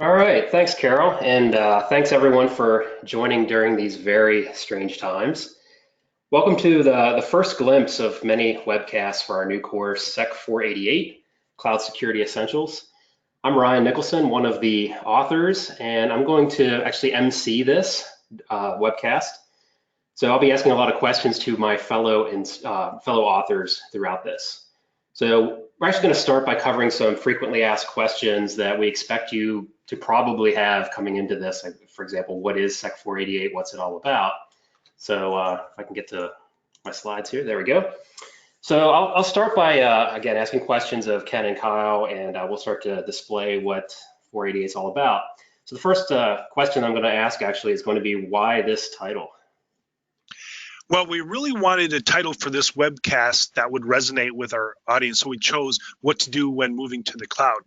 All right, thanks, Carol, and thanks everyone for joining during these very strange times. Welcome to the first glimpse of many webcasts for our new course, Sec 488, Cloud Security Essentials. I'm Ryan Mickelson, one of the authors, and I'm going to actually MC this webcast. So I'll be asking a lot of questions to my fellow authors throughout this. So we're actually going to start by covering some frequently asked questions that we expect you to probably have coming into this. Like, for example, what is Sec 488? What's it all about? So if I can get to my slides here, there we go. So I'll start by, again, asking questions of Ken and Kyle, and we'll start to display what 488 is all about. So the first question I'm going to ask actually is going to be, why this title? Well, we really wanted a title for this webcast that would resonate with our audience, so we chose what to do when moving to the cloud.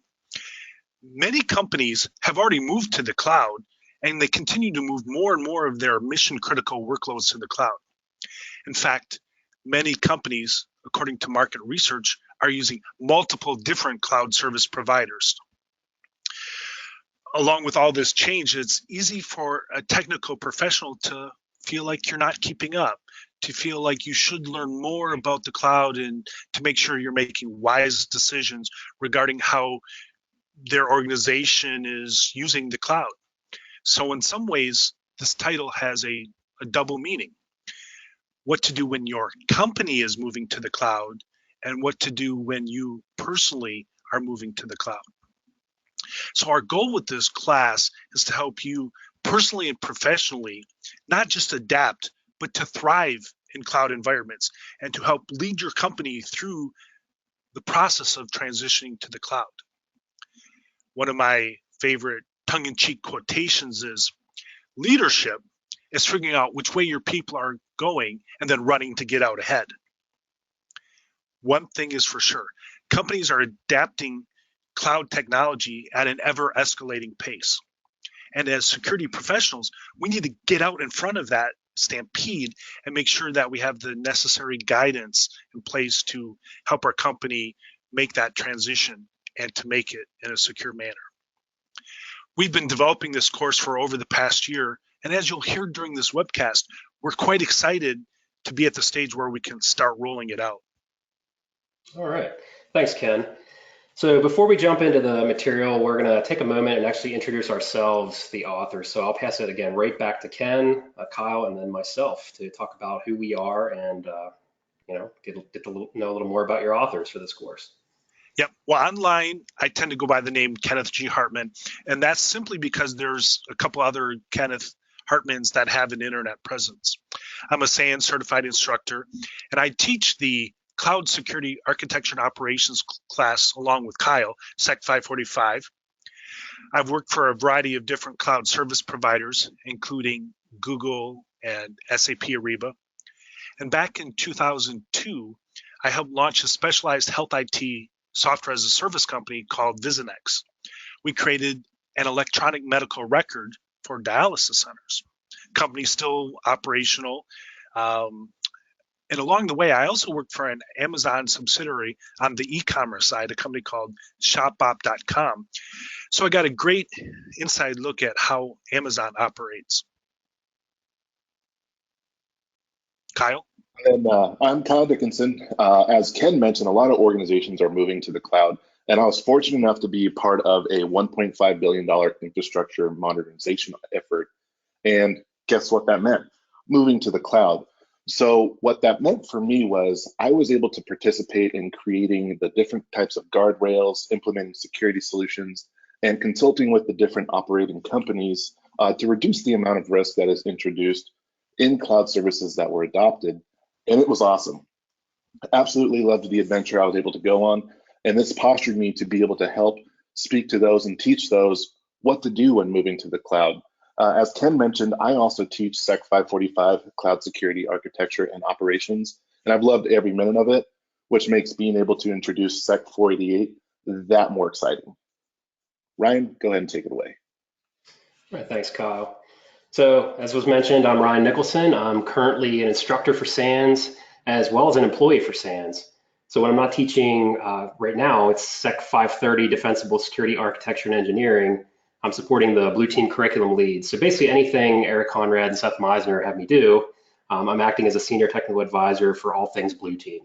Many companies have already moved to the cloud, and they continue to move more and more of their mission-critical workloads to the cloud. In fact, many companies, according to market research, are using multiple different cloud service providers. Along with all this change, it's easy for a technical professional to feel like you're not keeping up, to feel like you should learn more about the cloud and to make sure you're making wise decisions regarding how their organization is using the cloud. So in some ways, this title has a double meaning. What to do when your company is moving to the cloud, and what to do when you personally are moving to the cloud. So our goal with this class is to help you personally and professionally, not just adapt, but to thrive in cloud environments and to help lead your company through the process of transitioning to the cloud. One of my favorite tongue-in-cheek quotations is, leadership is figuring out which way your people are going and then running to get out ahead. One thing is for sure, companies are adapting cloud technology at an ever-escalating pace. And as security professionals, we need to get out in front of that stampede and make sure that we have the necessary guidance in place to help our company make that transition and to make it in a secure manner. We've been developing this course for over the past year, and as you'll hear during this webcast, we're quite excited to be at the stage where we can start rolling it out. All right, thanks, Ken. So before we jump into the material, we're going to take a moment and actually introduce ourselves, the authors. So I'll pass it again right back to Ken, Kyle, and then myself to talk about who we are and get to know a little more about your authors for this course. Yep. Well, online, I tend to go by the name Kenneth G. Hartman, and that's simply because there's a couple other Kenneth Hartmans that have an internet presence. I'm a SAN certified instructor, and I teach the Cloud Security Architecture and Operations class along with Kyle, Sec 545. I've worked for a variety of different cloud service providers, including Google and SAP Ariba. And back in 2002, I helped launch a specialized health IT software as a service company called Visionex. We created an electronic medical record for dialysis centers. Company's still operational. And along the way, I also worked for an Amazon subsidiary on the e-commerce side, a company called shopbop.com. So I got a great inside look at how Amazon operates. Kyle? And I'm Kyle Dickinson. As Ken mentioned, a lot of organizations are moving to the cloud, and I was fortunate enough to be part of a $1.5 billion infrastructure modernization effort. And guess what that meant? Moving to the cloud. So what that meant for me was I was able to participate in creating the different types of guardrails, implementing security solutions, and consulting with the different operating companies to reduce the amount of risk that is introduced in cloud services that were adopted. And it was awesome. Absolutely loved the adventure I was able to go on. And this postured me to be able to help speak to those and teach those what to do when moving to the cloud. As Ken mentioned, I also teach Sec 545, Cloud Security Architecture and Operations, and I've loved every minute of it, which makes being able to introduce Sec 488 that more exciting. Ryan, go ahead and take it away. All right, thanks, Kyle. So as was mentioned, I'm Ryan Mickelson. I'm currently an instructor for SANS as well as an employee for SANS. So when I'm not teaching right now, it's Sec 530, Defensible Security Architecture and Engineering. I'm supporting the Blue Team curriculum lead. So basically anything Eric Conrad and Seth Meisner have me do, I'm acting as a senior technical advisor for all things Blue Team.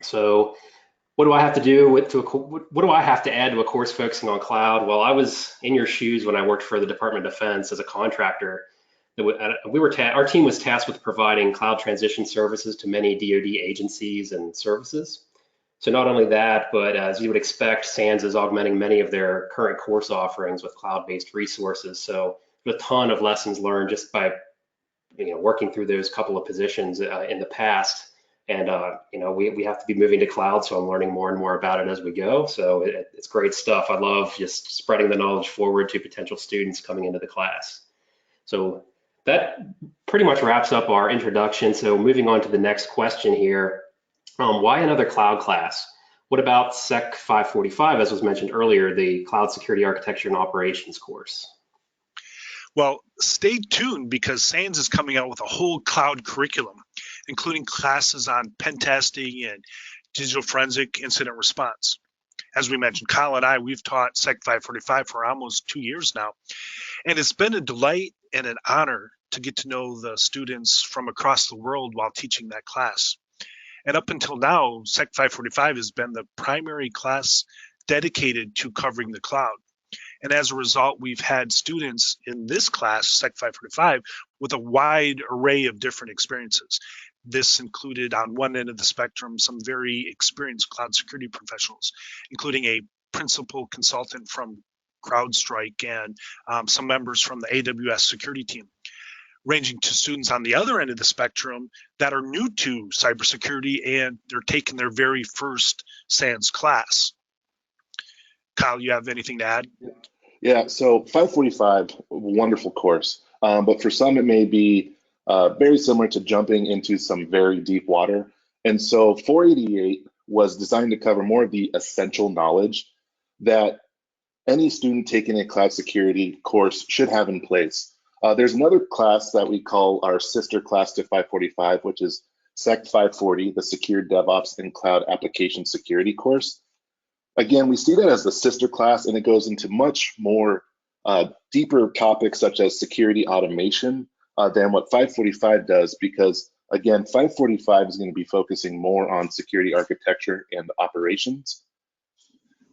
So what do I have to do what do I have to add to a course focusing on cloud? Well, I was in your shoes when I worked for the Department of Defense as a contractor. Our team was tasked with providing cloud transition services to many DoD agencies and services. So not only that, but as you would expect, SANS is augmenting many of their current course offerings with cloud-based resources. So a ton of lessons learned just by working through those couple of positions in the past. And we have to be moving to cloud, so I'm learning more and more about it as we go. So it's great stuff. I love just spreading the knowledge forward to potential students coming into the class. So that pretty much wraps up our introduction. So moving on to the next question here. Why another cloud class? What about SEC 545, as was mentioned earlier, the Cloud Security Architecture and Operations course? Well, stay tuned because SANS is coming out with a whole cloud curriculum, including classes on pen testing and digital forensic incident response. As we mentioned, Kyle and I, we've taught SEC 545 for almost 2 years now, and it's been a delight and an honor to get to know the students from across the world while teaching that class. And up until now, SEC 545 has been the primary class dedicated to covering the cloud. And as a result, we've had students in this class, SEC 545, with a wide array of different experiences. This included, on one end of the spectrum, some very experienced cloud security professionals, including a principal consultant from CrowdStrike and some members from the AWS security team, ranging to students on the other end of the spectrum that are new to cybersecurity and they're taking their very first SANS class. Kyle, you have anything to add? Yeah, so 545, wonderful course, but for some it may be very similar to jumping into some very deep water. And so 488 was designed to cover more of the essential knowledge that any student taking a cloud security course should have in place. There's another class that we call our sister class to 545, which is SEC 540, the Secure DevOps and Cloud Application Security course. Again, we see that as the sister class, and it goes into much more deeper topics such as security automation than what 545 does, because again, 545 is going to be focusing more on security architecture and operations.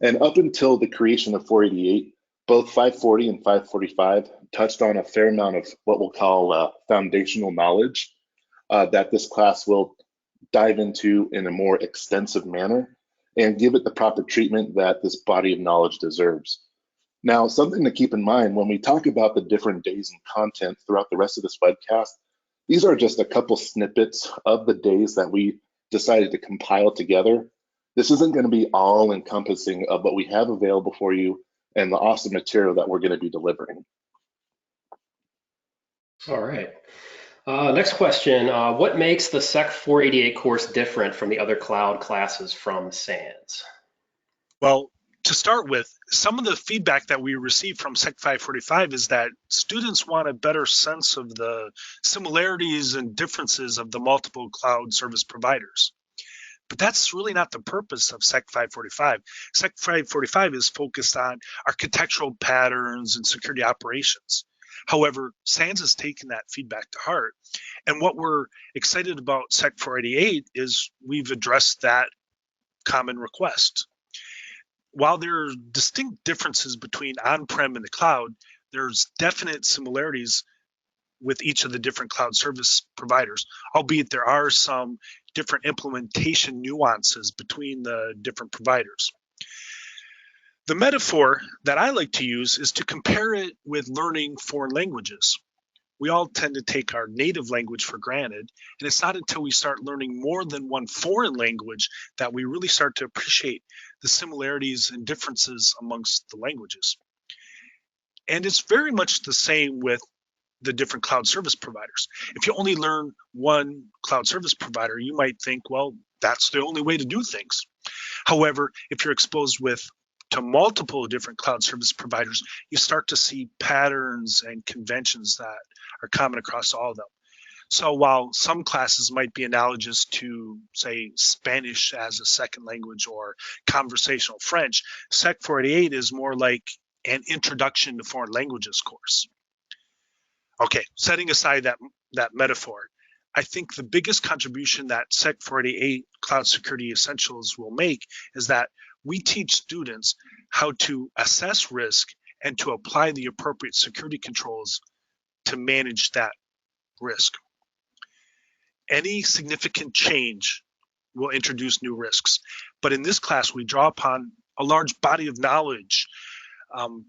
And up until the creation of 488, both 540 and 545 touched on a fair amount of what we'll call foundational knowledge that this class will dive into in a more extensive manner and give it the proper treatment that this body of knowledge deserves. Now, something to keep in mind when we talk about the different days and content throughout the rest of this webcast, these are just a couple snippets of the days that we decided to compile together. This isn't going to be all encompassing of what we have available for you and the awesome material that we're going to be delivering. All right. Next question, what makes the SEC 488 course different from the other cloud classes from SANS? Well, to start with, some of the feedback that we received from SEC 545 is that students want a better sense of the similarities and differences of the multiple cloud service providers. But that's really not the purpose of SEC 545. SEC 545 is focused on architectural patterns and security operations. However, SANS has taken that feedback to heart. And what we're excited about SEC 488 is we've addressed that common request. While there are distinct differences between on-prem and the cloud, there's definite similarities with each of the different cloud service providers, albeit there are some different implementation nuances between the different providers. The metaphor that I like to use is to compare it with learning foreign languages. We all tend to take our native language for granted, and it's not until we start learning more than one foreign language that we really start to appreciate the similarities and differences amongst the languages. And it's very much the same with the different cloud service providers. If you only learn one cloud service provider, you might think, well, that's the only way to do things. However, if you're exposed to multiple different cloud service providers, you start to see patterns and conventions that are common across all of them. So while some classes might be analogous to, say, Spanish as a second language or conversational French, SEC 488 is more like and Introduction to Foreign Languages course. Okay, setting aside that metaphor, I think the biggest contribution that SEC 488 Cloud Security Essentials will make is that we teach students how to assess risk and to apply the appropriate security controls to manage that risk. Any significant change will introduce new risks, but in this class we draw upon a large body of knowledge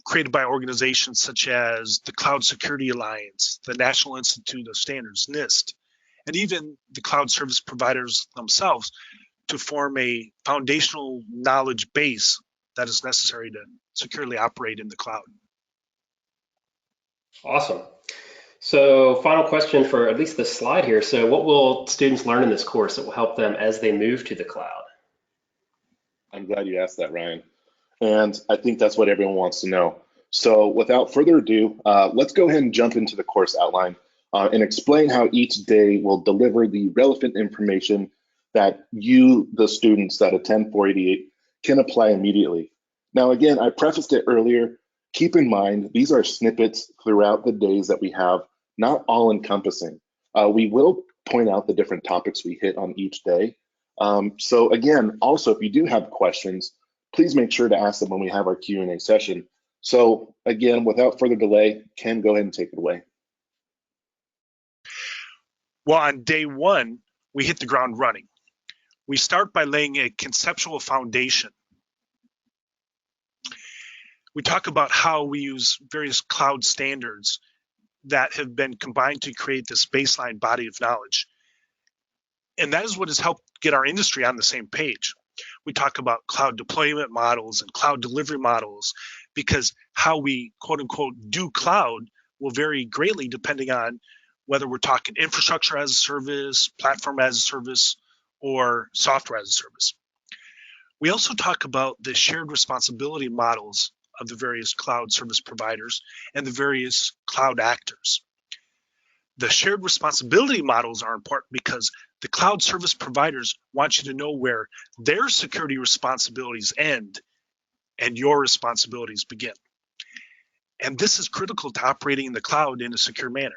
created by organizations such as the Cloud Security Alliance, the National Institute of Standards, NIST, and even the cloud service providers themselves to form a foundational knowledge base that is necessary to securely operate in the cloud. Awesome. So final question for at least this slide here. So what will students learn in this course that will help them as they move to the cloud? I'm glad you asked that, Ryan. And I think that's what everyone wants to know. So without further ado, let's go ahead and jump into the course outline and explain how each day will deliver the relevant information that you, the students that attend 488, can apply immediately. Now, again, I prefaced it earlier. Keep in mind, these are snippets throughout the days that we have, not all encompassing. We will point out the different topics we hit on each day. So again, also, if you do have questions, please make sure to ask them when we have our Q&A session. So again, without further delay, Ken, go ahead and take it away. Well, on day one, we hit the ground running. We start by laying a conceptual foundation. We talk about how we use various cloud standards that have been combined to create this baseline body of knowledge. And that is what has helped get our industry on the same page. We talk about cloud deployment models and cloud delivery models because how we quote unquote do cloud will vary greatly depending on whether we're talking infrastructure as a service, platform as a service, or software as a service. We also talk about the shared responsibility models of the various cloud service providers and the various cloud actors. The shared responsibility models are important because the cloud service providers want you to know where their security responsibilities end and your responsibilities begin. And this is critical to operating in the cloud in a secure manner.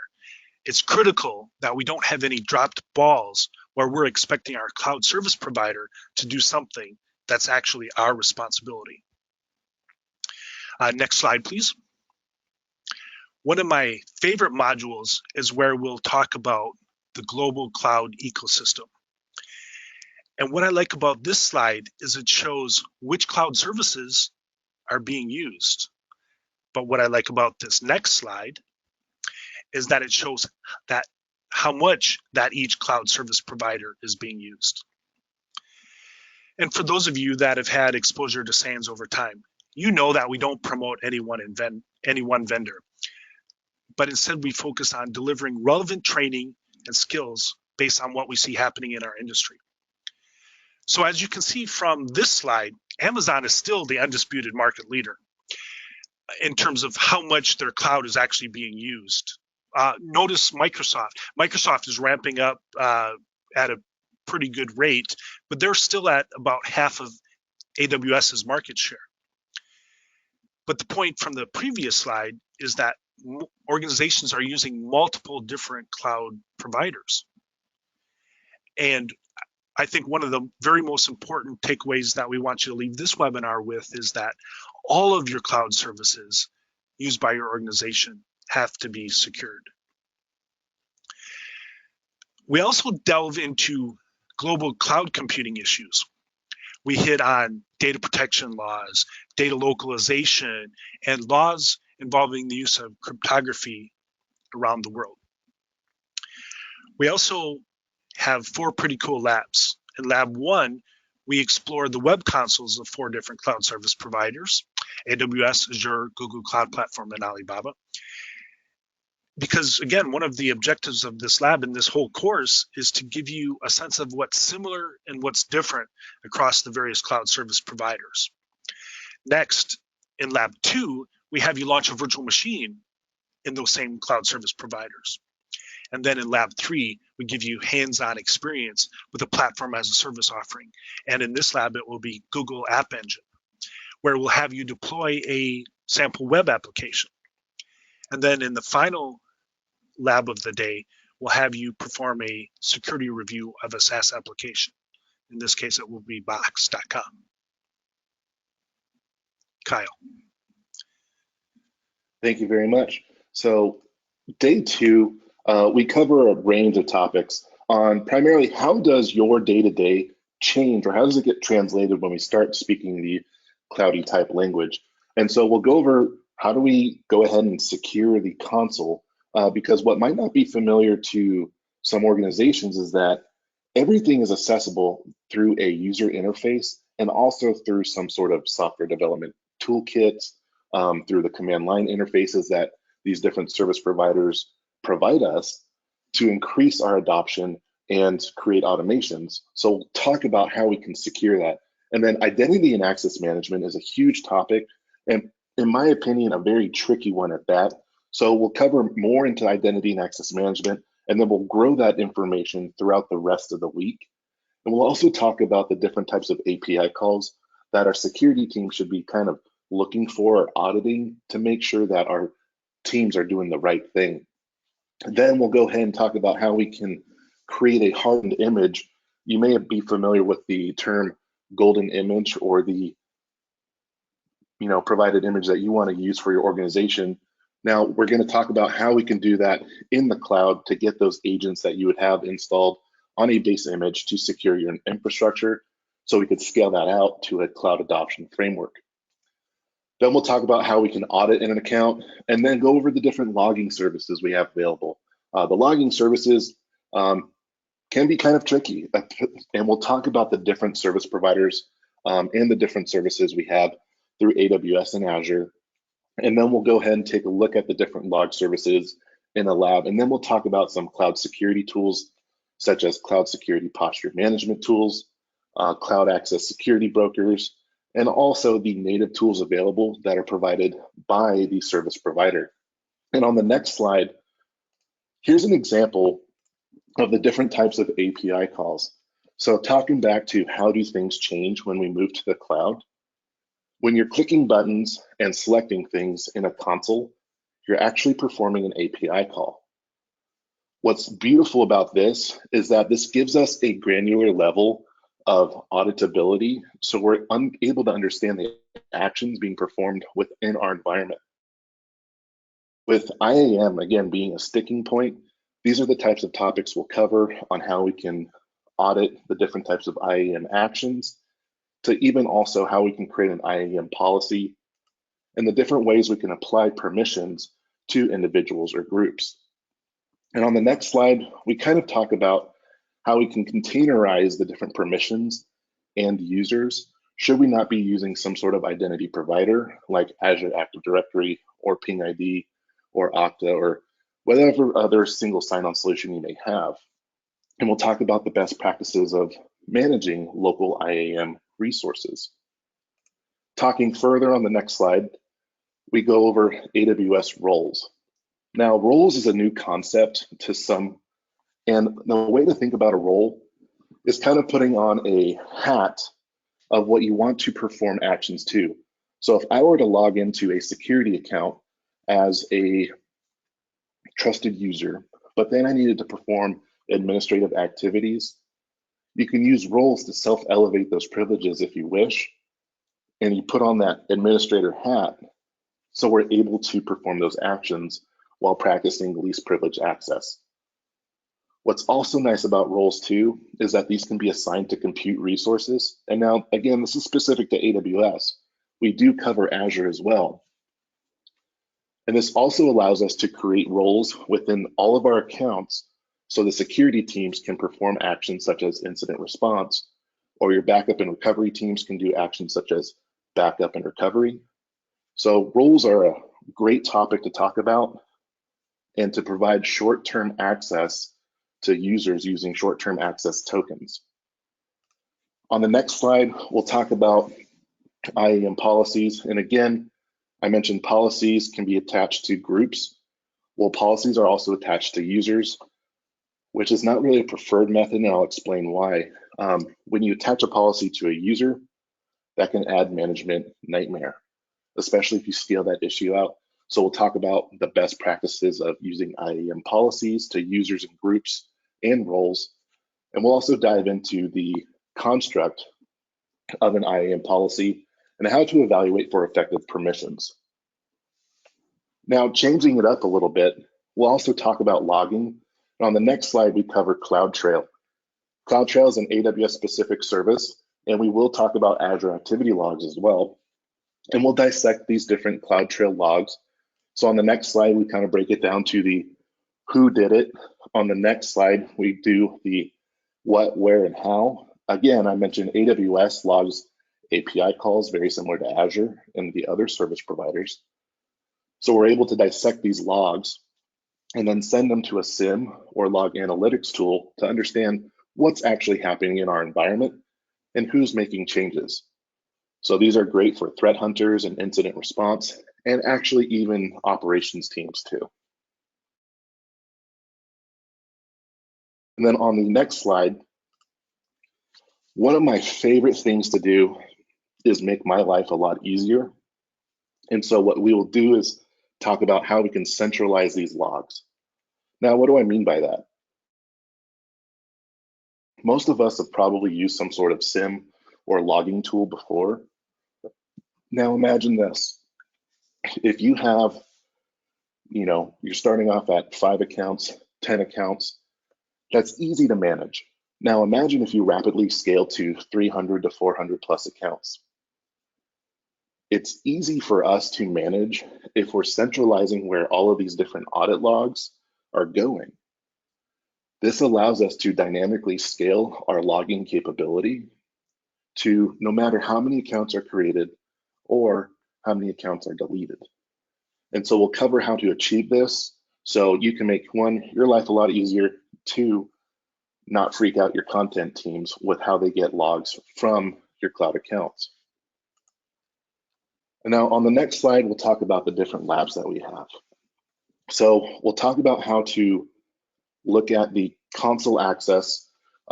It's critical that we don't have any dropped balls where we're expecting our cloud service provider to do something that's actually our responsibility. Next slide, please. One of my favorite modules is where we'll talk about the global cloud ecosystem. And what I like about this slide is it shows which cloud services are being used. But what I like about this next slide is that it shows that how much that each cloud service provider is being used. And for those of you that have had exposure to SANS over time, you know that we don't promote any one vendor, but instead we focus on delivering relevant training and skills based on what we see happening in our industry. So as you can see from this slide, Amazon is still the undisputed market leader in terms of how much their cloud is actually being used. Notice Microsoft. Microsoft is ramping up at a pretty good rate, but they're still at about half of AWS's market share. But the point from the previous slide is that organizations are using multiple different cloud providers. And I think one of the very most important takeaways that we want you to leave this webinar with is that all of your cloud services used by your organization have to be secured. We also delve into global cloud computing issues. We hit on data protection laws, data localization, and laws involving the use of cryptography around the world. We also have 4 pretty cool labs. In lab 1, we explore the web consoles of 4 different cloud service providers, AWS, Azure, Google Cloud Platform, and Alibaba. Because again, one of the objectives of this lab and this whole course is to give you a sense of what's similar and what's different across the various cloud service providers. Next, in lab 2, we have you launch a virtual machine in those same cloud service providers. And then in lab 3, we give you hands-on experience with a platform as a service offering. And in this lab, it will be Google App Engine. where we'll have you deploy a sample web application. And then in the final lab of the day, we'll have you perform a security review of a SaaS application. In this case, it will be box.com. Kyle. Thank you very much. So day two, we cover a range of topics on primarily how does your day-to-day change, or how does it get translated when we start speaking the cloudy type language. And so we'll go over how do we go ahead and secure the console, because what might not be familiar to some organizations is that everything is accessible through a user interface and also through some sort of software development toolkits, through the command line interfaces that these different service providers provide us to increase our adoption and create automations. So we'll talk about how we can secure that. And then identity and access management is a huge topic, and in my opinion, a very tricky one at that. So we'll cover more into identity and access management, and then we'll grow that information throughout the rest of the week. And we'll also talk about the different types of API calls that our security team should be kind of looking for or auditing to make sure that our teams are doing the right thing. Then we'll go ahead and talk about how we can create a hardened image. You may be familiar with the term golden image, or the provided image that you want to use for your organization. Now we're going to talk about how we can do that in the cloud to get those agents that you would have installed on a base image to secure your infrastructure, so we could scale that out to a cloud adoption framework. Then we'll talk about how we can audit in an account, and then go over the different logging services we have available. The logging services can be kind of tricky, and we'll talk about the different service providers and the different services we have through AWS and Azure. And then we'll go ahead and take a look at the different log services in a lab, and then we'll talk about some cloud security tools, such as cloud security posture management tools, cloud access security brokers, and also the native tools available that are provided by the service provider. And on the next slide, here's an example of the different types of API calls. So talking back to how do things change when we move to the cloud, when you're clicking buttons and selecting things in a console, you're actually performing an API call. What's beautiful about this is that this gives us a granular level of auditability, so we're able to understand the actions being performed within our environment. With IAM, again, being a sticking point, these are the types of topics we'll cover on how we can audit the different types of IAM actions, to even also how we can create an IAM policy, and the different ways we can apply permissions to individuals or groups. And on the next slide, we kind of talk about how we can containerize the different permissions and users should we not be using some sort of identity provider like Azure Active Directory or Ping ID or Okta or whatever other single sign-on solution you may have. And we'll talk about the best practices of managing local IAM resources. Talking further on the next slide, we go over AWS Roles. Now, roles is a new concept to some, and the way to think about a role is kind of putting on a hat of what you want to perform actions to. So if I were to log into a security account as a trusted user, but then I needed to perform administrative activities, you can use roles to self-elevate those privileges if you wish, and you put on that administrator hat so we're able to perform those actions while practicing least privilege access. What's also nice about roles too is that these can be assigned to compute resources. And now, again, this is specific to AWS. We do cover Azure as well. And this also allows us to create roles within all of our accounts so the security teams can perform actions such as incident response, or your backup and recovery teams can do actions such as backup and recovery. So roles are a great topic to talk about and to provide short-term access to users using short-term access tokens. On the next slide, we'll talk about IAM policies. And again, I mentioned policies can be attached to groups. Well, policies are also attached to users, which is not really a preferred method, and I'll explain why. When you attach a policy to a user, that can add management nightmare, especially if you scale that issue out. So we'll talk about the best practices of using IAM policies to users and groups and roles. And we'll also dive into the construct of an IAM policy and how to evaluate for effective permissions. Now, changing it up a little bit, we'll also talk about logging. And on the next slide, we cover CloudTrail. CloudTrail is an AWS specific service, and we will talk about Azure activity logs as well. And we'll dissect these different CloudTrail logs. So on the next slide, we kind of break it down to the who did it. On the next slide, we do the what, where, and how. Again, I mentioned AWS logs API calls, very similar to Azure and the other service providers. So we're able to dissect these logs and then send them to a SIM or log analytics tool to understand what's actually happening in our environment and who's making changes. So these are great for threat hunters and incident response, and actually even operations teams too. And then on the next slide, one of my favorite things to do is make my life a lot easier. And so what we will do is talk about how we can centralize these logs. Now, what do I mean by that? Most of us have probably used some sort of SIM or logging tool before. Now imagine this. If you have, you're starting off at 5 accounts, 10 accounts, that's easy to manage. Now imagine if you rapidly scale to 300 to 400 plus accounts. It's easy for us to manage if we're centralizing where all of these different audit logs are going. This allows us to dynamically scale our logging capability to no matter how many accounts are created or how many accounts are deleted. And so we'll cover how to achieve this so you can make, 1, your life a lot easier, 2, not freak out your content teams with how they get logs from your cloud accounts. And now on the next slide, we'll talk about the different labs that we have. So we'll talk about how to look at the console access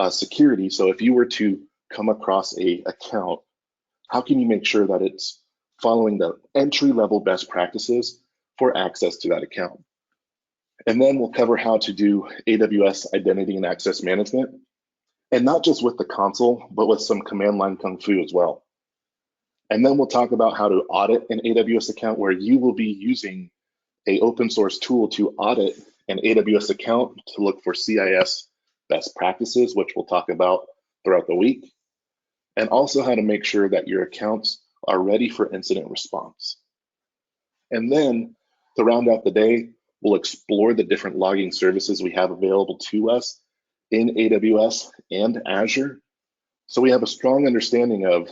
security. So if you were to come across a account, how can you make sure that it's following the entry-level best practices for access to that account? And then we'll cover how to do AWS identity and access management, and not just with the console, but with some command line kung fu as well. And then we'll talk about how to audit an AWS account, where you will be using an open source tool to audit an AWS account to look for CIS best practices, which we'll talk about throughout the week, and also how to make sure that your accounts are ready for incident response. And then to round out the day, we'll explore the different logging services we have available to us in AWS and Azure. So we have a strong understanding of,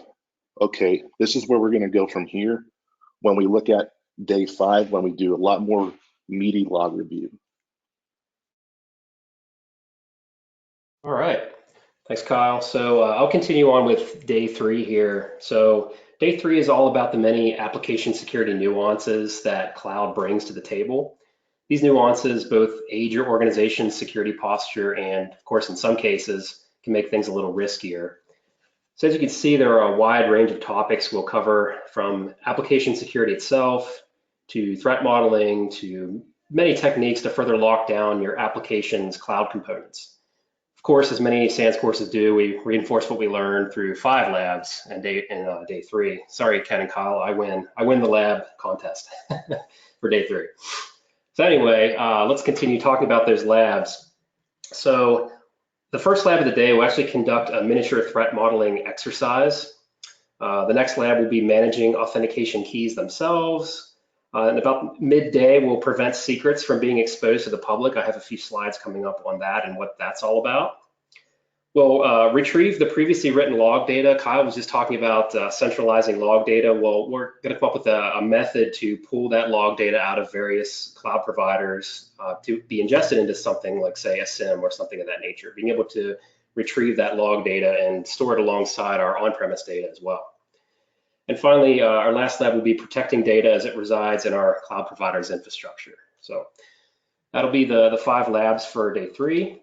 okay, this is where we're going to go from here when we look at day 5, when we do a lot more meaty log review. All right, thanks, Kyle. So I'll continue on with day 3 here. So day 3 is all about the many application security nuances that cloud brings to the table. These nuances both aid your organization's security posture and, of course, in some cases, can make things a little riskier. So as you can see, there are a wide range of topics we'll cover, from application security itself to threat modeling to many techniques to further lock down your application's cloud components. Of course, as many SANS courses do, we reinforce what we learned through 5 labs and day 3. Sorry, Ken and Kyle, I win the lab contest for day 3. So anyway, let's continue talking about those labs. So the first lab of the day will actually conduct a miniature threat modeling exercise. The next lab will be managing authentication keys themselves. And about midday, we'll prevent secrets from being exposed to the public. I have a few slides coming up on that and what that's all about. We'll retrieve the previously written log data. Kyle was just talking about centralizing log data. Well, we're going to come up with a method to pull that log data out of various cloud providers to be ingested into something like, say, a SIM or something of that nature, being able to retrieve that log data and store it alongside our on-premise data as well. And finally, our last lab will be protecting data as it resides in our cloud provider's infrastructure. So that'll be the 5 labs for day 3.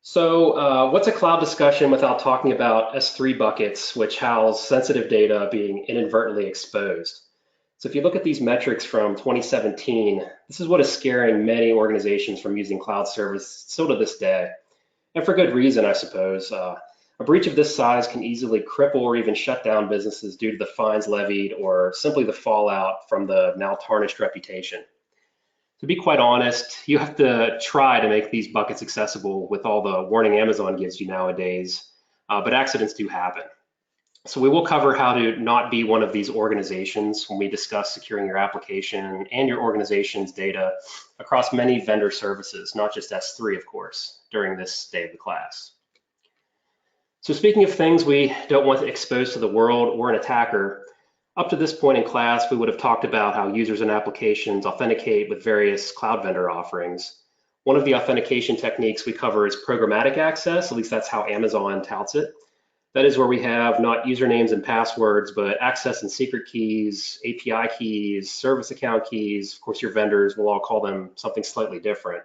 So what's a cloud discussion without talking about S3 buckets, which house sensitive data being inadvertently exposed? So if you look at these metrics from 2017, this is what is scaring many organizations from using cloud service still to this day. And for good reason, I suppose. A breach of this size can easily cripple or even shut down businesses due to the fines levied or simply the fallout from the now tarnished reputation. To be quite honest, you have to try to make these buckets accessible with all the warning Amazon gives you nowadays, but accidents do happen. So we will cover how to not be one of these organizations when we discuss securing your application and your organization's data across many vendor services, not just S3, of course, during this day of the class. So speaking of things we don't want to expose to the world or an attacker, up to this point in class, we would have talked about how users and applications authenticate with various cloud vendor offerings. One of the authentication techniques we cover is programmatic access, at least that's how Amazon touts it. That is where we have not usernames and passwords, but access and secret keys, API keys, service account keys. Of course, your vendors will all call them something slightly different.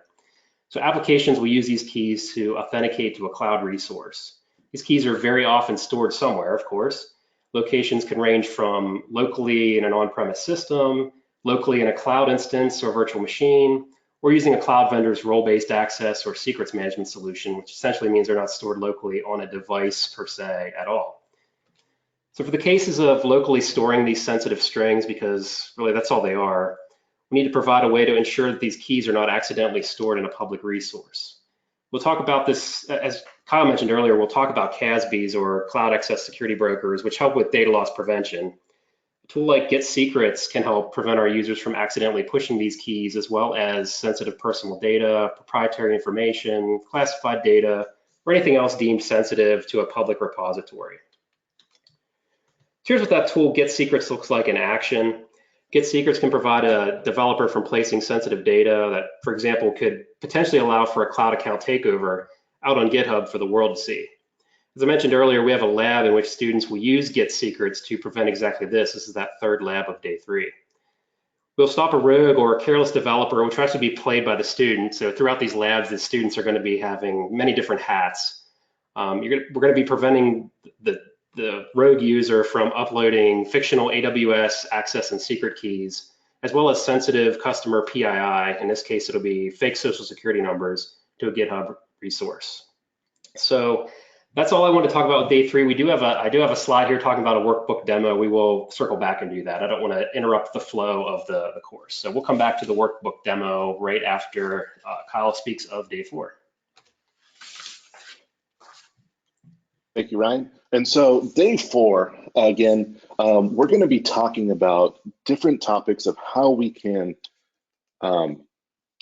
So applications will use these keys to authenticate to a cloud resource. These keys are very often stored somewhere, of course. Locations can range from locally in an on-premise system, locally in a cloud instance or virtual machine, or using a cloud vendor's role-based access or secrets management solution, which essentially means they're not stored locally on a device per se at all. So for the cases of locally storing these sensitive strings, because really that's all they are, we need to provide a way to ensure that these keys are not accidentally stored in a public resource. We'll talk about this, as Kyle mentioned earlier, we'll talk about CASBs or Cloud Access Security Brokers, which help with data loss prevention. A tool like Get Secrets can help prevent our users from accidentally pushing these keys, as well as sensitive personal data, proprietary information, classified data, or anything else deemed sensitive to a public repository. Here's what that tool Get Secrets looks like in action. Get Secrets can provide a developer from placing sensitive data that, for example, could potentially allow for a cloud account takeover out on GitHub for the world to see. As I mentioned earlier, we have a lab in which students will use Get Secrets to prevent exactly this. This is that third lab of day 3. We'll stop a rogue or a careless developer, which will actually be played by the student. So throughout these labs, the students are going to be having many different hats. We're going to be preventing the rogue user from uploading fictional AWS access and secret keys, as well as sensitive customer PII. In this case, it'll be fake social security numbers to a GitHub resource. So that's all I want to talk about with day 3. I do have a slide here talking about a workbook demo. We will circle back and do that. I don't want to interrupt the flow of the course. So we'll come back to the workbook demo right after Kyle speaks of day 4. Thank you, Ryan. And so day 4, again, we're going to be talking about different topics of how we can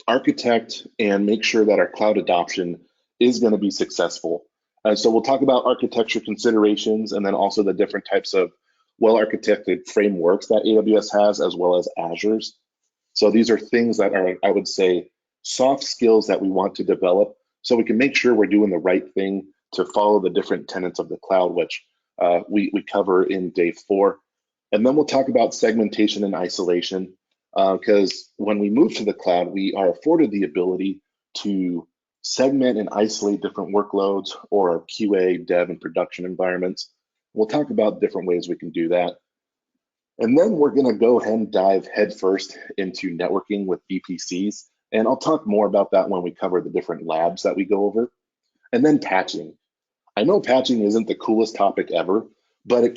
architect and make sure that our cloud adoption is going to be successful. So we'll talk about architecture considerations and then also the different types of well-architected frameworks that AWS has, as well as Azure's. So these are things that are, I would say, soft skills that we want to develop so we can make sure we're doing the right thing to follow the different tenets of the cloud, which we cover in day 4. And then we'll talk about segmentation and isolation, because when we move to the cloud, we are afforded the ability to segment and isolate different workloads or our QA, dev, and production environments. We'll talk about different ways we can do that. And then we're going to go ahead and dive headfirst into networking with VPCs. And I'll talk more about that when we cover the different labs that we go over. And then patching. I know patching isn't the coolest topic ever, but it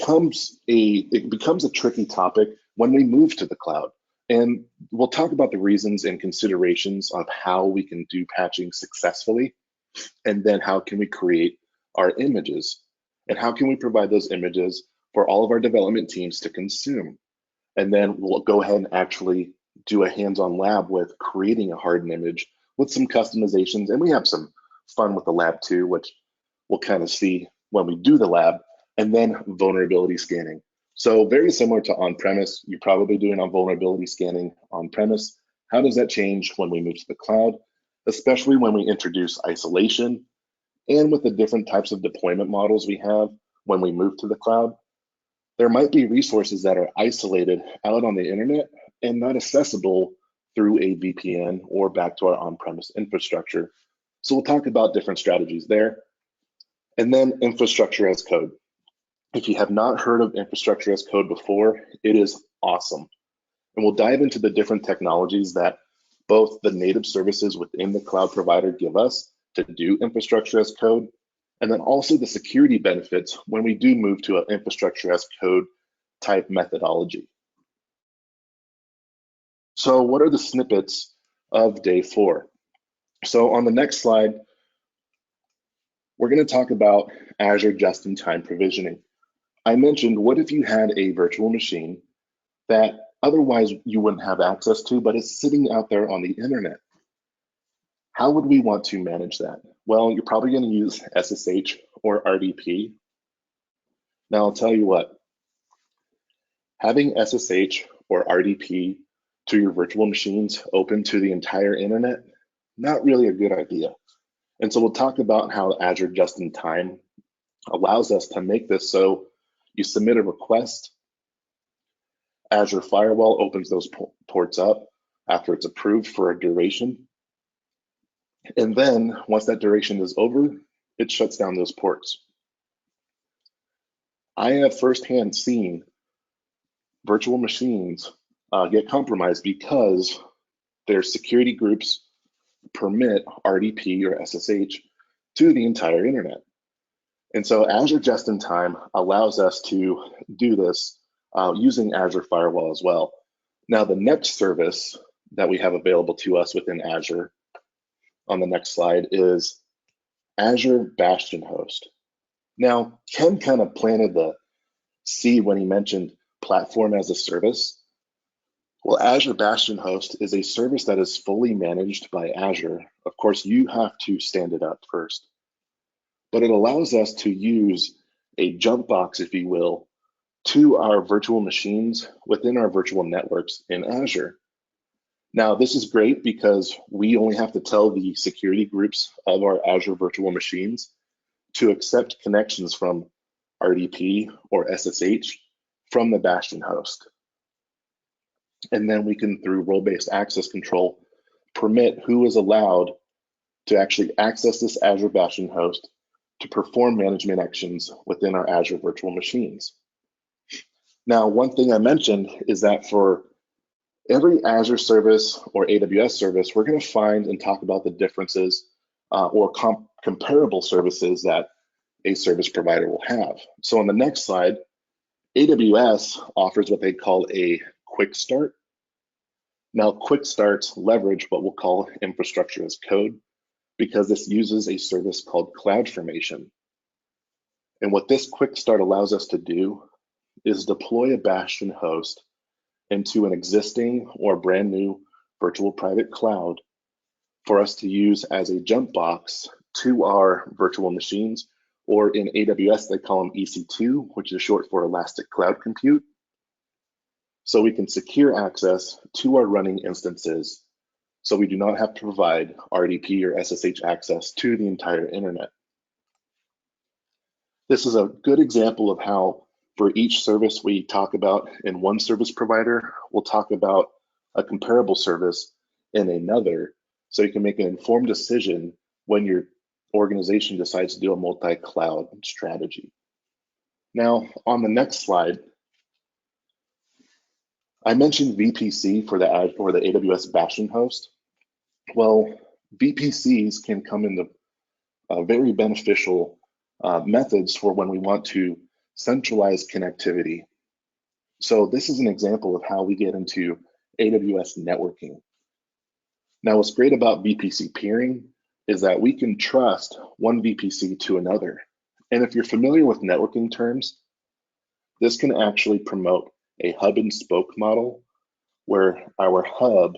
becomes a tricky topic when we move to the cloud. And we'll talk about the reasons and considerations of how we can do patching successfully, and then how can we create our images, and how can we provide those images for all of our development teams to consume. And then we'll go ahead and actually do a hands-on lab with creating a hardened image with some customizations. And we have some fun with the lab too, which we'll kind of see when we do the lab. And then vulnerability scanning. So very similar to on-premise, you're probably doing on vulnerability scanning on-premise. How does that change when we move to the cloud, especially when we introduce isolation and with the different types of deployment models we have when we move to the cloud? There might be resources that are isolated out on the internet and not accessible through a VPN or back to our on-premise infrastructure. So we'll talk about different strategies there. And then infrastructure as code. If you have not heard of infrastructure as code before, it is awesome. And we'll dive into the different technologies that both the native services within the cloud provider give us to do infrastructure as code, and then also the security benefits when we do move to an infrastructure as code type methodology. So what are the snippets of day 4? So on the next slide, we're going to talk about Azure just-in-time provisioning. I mentioned, what if you had a virtual machine that otherwise you wouldn't have access to, but it's sitting out there on the internet? How would we want to manage that? Well, you're probably going to use SSH or RDP. Now, I'll tell you what, having SSH or RDP to your virtual machines open to the entire internet, not really a good idea. And so we'll talk about how Azure Just-in-Time allows us to make this so you submit a request, Azure Firewall opens those ports up after it's approved for a duration. And then once that duration is over, it shuts down those ports. I have firsthand seen virtual machines get compromised because their security groups permit RDP or SSH to the entire internet. And so Azure Just-in-Time allows us to do this using Azure Firewall as well. Now, the next service that we have available to us within Azure on the next slide is Azure Bastion Host. Now, Ken kind of planted the seed when he mentioned platform as a service. Well, Azure Bastion Host is a service that is fully managed by Azure. Of course, you have to stand it up first, but it allows us to use a jump box, if you will, to our virtual machines within our virtual networks in Azure. Now, this is great because we only have to tell the security groups of our Azure virtual machines to accept connections from RDP or SSH from the Bastion host. And then we can, through role-based access control, permit who is allowed to actually access this Azure Bastion host to perform management actions within our Azure virtual machines. Now, one thing I mentioned is that for every Azure service or AWS service, we're going to find and talk about the differences or comparable services that a service provider will have. So on the next slide, AWS offers what they call a QuickStart. Now, QuickStarts leverage what we'll call infrastructure as code because this uses a service called CloudFormation. And what this QuickStart allows us to do is deploy a Bastion host into an existing or brand new virtual private cloud for us to use as a jump box to our virtual machines, or in AWS, they call them EC2, which is short for Elastic Cloud Compute. So we can secure access to our running instances so we do not have to provide RDP or SSH access to the entire internet. This is a good example of how for each service we talk about in one service provider, we'll talk about a comparable service in another, so you can make an informed decision when your organization decides to do a multi-cloud strategy. Now, on the next slide, I mentioned VPC for the AWS Bastion host. Well, VPCs can come into very beneficial methods for when we want to centralize connectivity. So this is an example of how we get into AWS networking. Now, what's great about VPC peering is that we can trust one VPC to another. And if you're familiar with networking terms, this can actually promote a hub and spoke model where our hub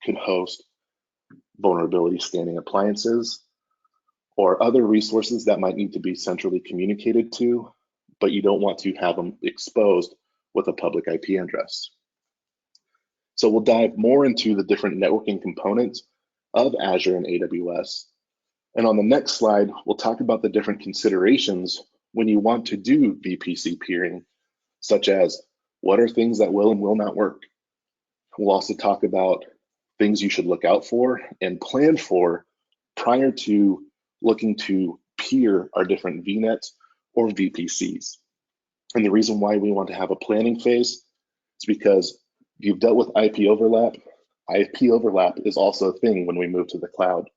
could host vulnerability scanning appliances or other resources that might need to be centrally communicated to, but you don't want to have them exposed with a public IP address. So we'll dive more into the different networking components of Azure and AWS. And on the next slide, we'll talk about the different considerations when you want to do VPC peering, such as what are things that will and will not work. We'll also talk about things you should look out for and plan for prior to looking to peer our different VNets or VPCs. And the reason why we want to have a planning phase is because if you've dealt with IP overlap is also a thing when we move to the cloud.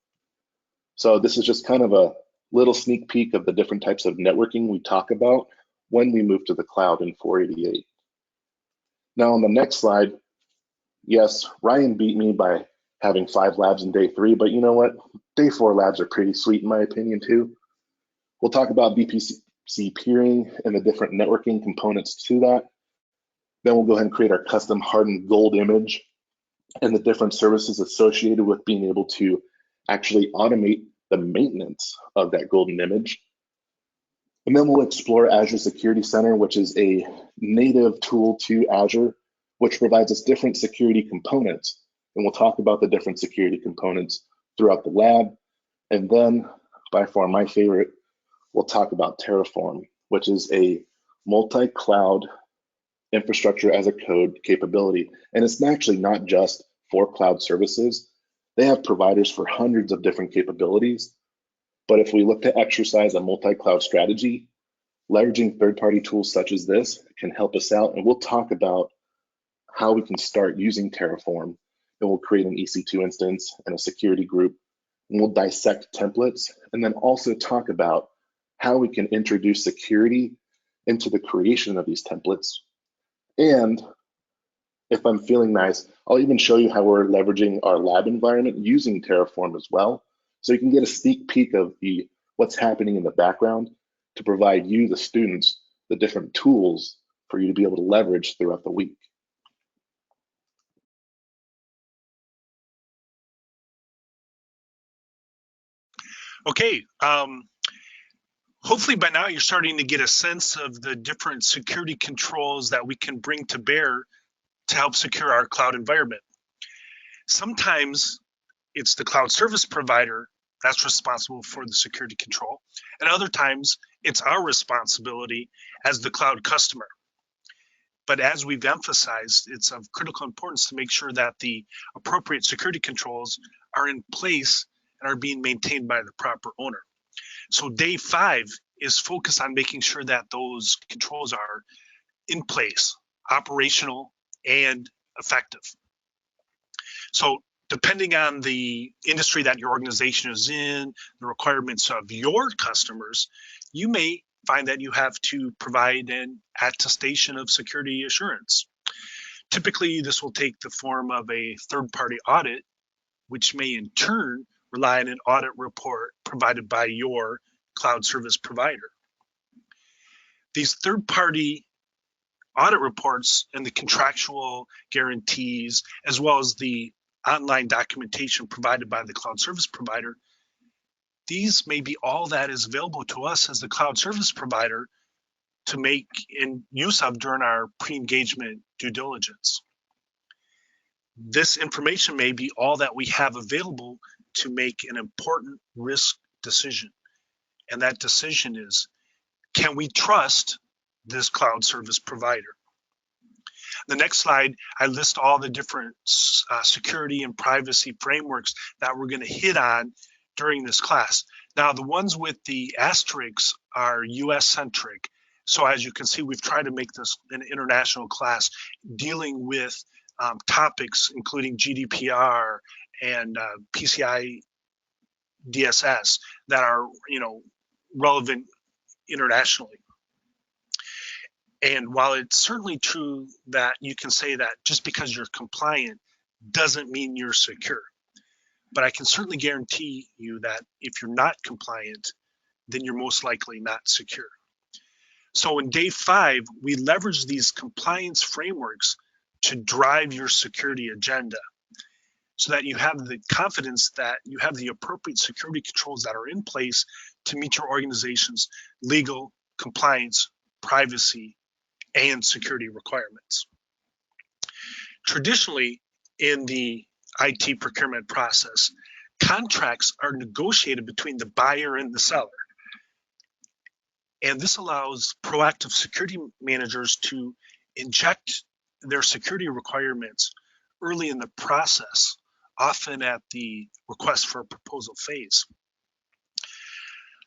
So this is just kind of a little sneak peek of the different types of networking we talk about when we move to the cloud in 488. Now on the next slide, yes, Ryan beat me by having 5 labs in day 3, but you know what? Day 4 labs are pretty sweet in my opinion too. We'll talk about VPC peering and the different networking components to that. Then we'll go ahead and create our custom hardened gold image and the different services associated with being able to actually automate the maintenance of that golden image. And then we'll explore Azure Security Center, which is a native tool to Azure, which provides us different security components. And we'll talk about the different security components throughout the lab. And then, by far my favorite, we'll talk about Terraform, which is a multi-cloud infrastructure as a code capability. And it's actually not just for cloud services. They have providers for hundreds of different capabilities. But if we look to exercise a multi-cloud strategy, leveraging third-party tools such as this can help us out. And we'll talk about how we can start using Terraform. And we'll create an EC2 instance and a security group. And we'll dissect templates and then also talk about how we can introduce security into the creation of these templates. And if I'm feeling nice, I'll even show you how we're leveraging our lab environment using Terraform as well. So you can get a sneak peek of what's happening in the background to provide you, the students, the different tools for you to be able to leverage throughout the week. Okay, hopefully by now you're starting to get a sense of the different security controls that we can bring to bear to help secure our cloud environment. Sometimes it's the cloud service provider that's responsible for the security control, and other times it's our responsibility as the cloud customer. But as we've emphasized, it's of critical importance to make sure that the appropriate security controls are in place and are being maintained by the proper owner. So day 5 is focused on making sure that those controls are in place, operational, and effective. So depending on the industry that your organization is in, the requirements of your customers, you may find that you have to provide an attestation of security assurance. Typically, this will take the form of a third-party audit, which may in turn rely on an audit report provided by your cloud service provider. These third-party audit reports and the contractual guarantees, as well as the online documentation provided by the cloud service provider, these may be all that is available to us as the cloud service provider to make in use of during our pre-engagement due diligence. This information may be all that we have available to make an important risk decision. And that decision is, can we trust this cloud service provider? The next slide, I list all the different security and privacy frameworks that we're going to hit on during this class. Now, the ones with the asterisks are US centric. So as you can see, we've tried to make this an international class dealing with topics including GDPR and PCI DSS that are, relevant internationally. And while it's certainly true that you can say that just because you're compliant doesn't mean you're secure, but I can certainly guarantee you that if you're not compliant, then you're most likely not secure. So in day 5, we leverage these compliance frameworks to drive your security agenda so that you have the confidence that you have the appropriate security controls that are in place to meet your organization's legal, compliance, privacy, and security requirements. Traditionally, in the IT procurement process, contracts are negotiated between the buyer and the seller. And this allows proactive security managers to inject their security requirements early in the process often at the request for a proposal phase.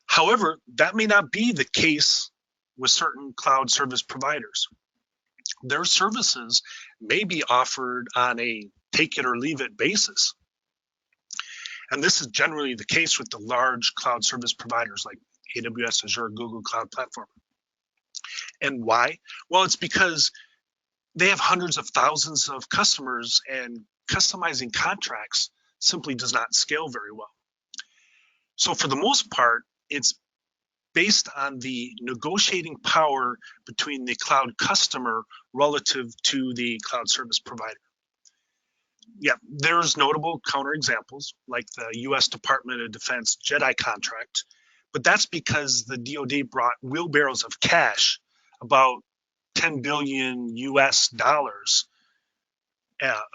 However, that may not be the case with certain cloud service providers. Their services may be offered on a take it or leave it basis. And this is generally the case with the large cloud service providers like AWS, Azure, Google Cloud Platform. And why? Well, it's because they have hundreds of thousands of customers, and customizing contracts simply does not scale very well. So for the most part, it's based on the negotiating power between the cloud customer relative to the cloud service provider. Yeah, there's notable counterexamples like the US Department of Defense JEDI contract, but that's because the DoD brought wheelbarrows of cash, about 10 billion US dollars.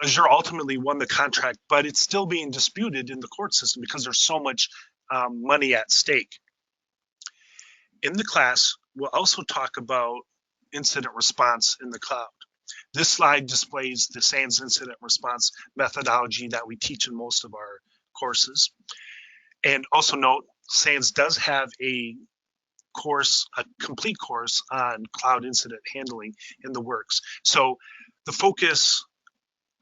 Azure ultimately won the contract, but it's still being disputed in the court system because there's so much money at stake. In the class, we'll also talk about incident response in the cloud. This slide displays the SANS incident response methodology that we teach in most of our courses. And also note, SANS does have a course, a complete course on cloud incident handling in the works. So the focus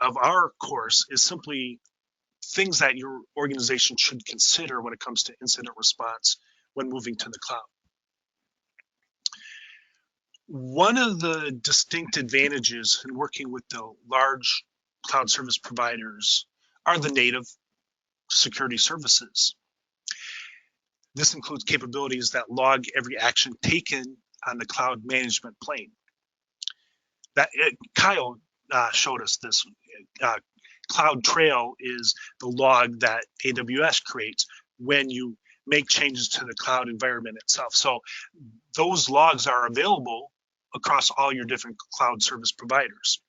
of our course is simply things that your organization should consider when it comes to incident response when moving to the cloud. One of the distinct advantages in working with the large cloud service providers are the native security services. This includes capabilities that log every action taken on the cloud management plane. Kyle showed us this. Cloud Trail is the log that AWS creates when you make changes to the cloud environment itself. So those logs are available across all your different cloud service providers.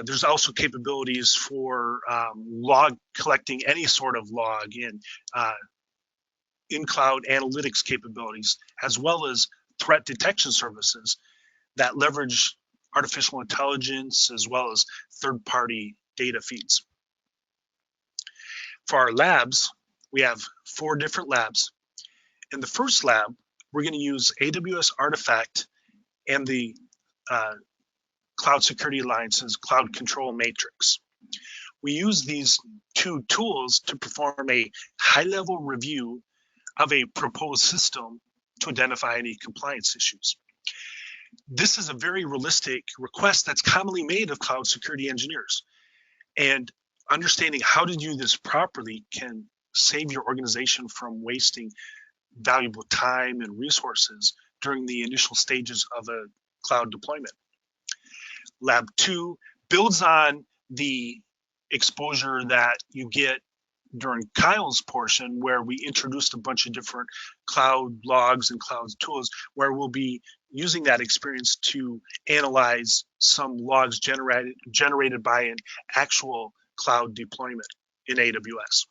There's also capabilities for log collecting any sort of log in cloud analytics capabilities, as well as threat detection services that leverage artificial intelligence as well as third-party data feeds. For our labs, we have 4 different labs. In the first lab, we're going to use AWS Artifact and the Cloud Security Alliance's Cloud Control Matrix. We use these 2 tools to perform a high-level review of a proposed system to identify any compliance issues. This is a very realistic request that's commonly made of cloud security engineers. And understanding how to do this properly can save your organization from wasting valuable time and resources during the initial stages of a cloud deployment. Lab 2 builds on the exposure that you get during Kyle's portion, where we introduced a bunch of different cloud logs and cloud tools, where we'll be using that experience to analyze some logs generated by an actual cloud deployment in AWS.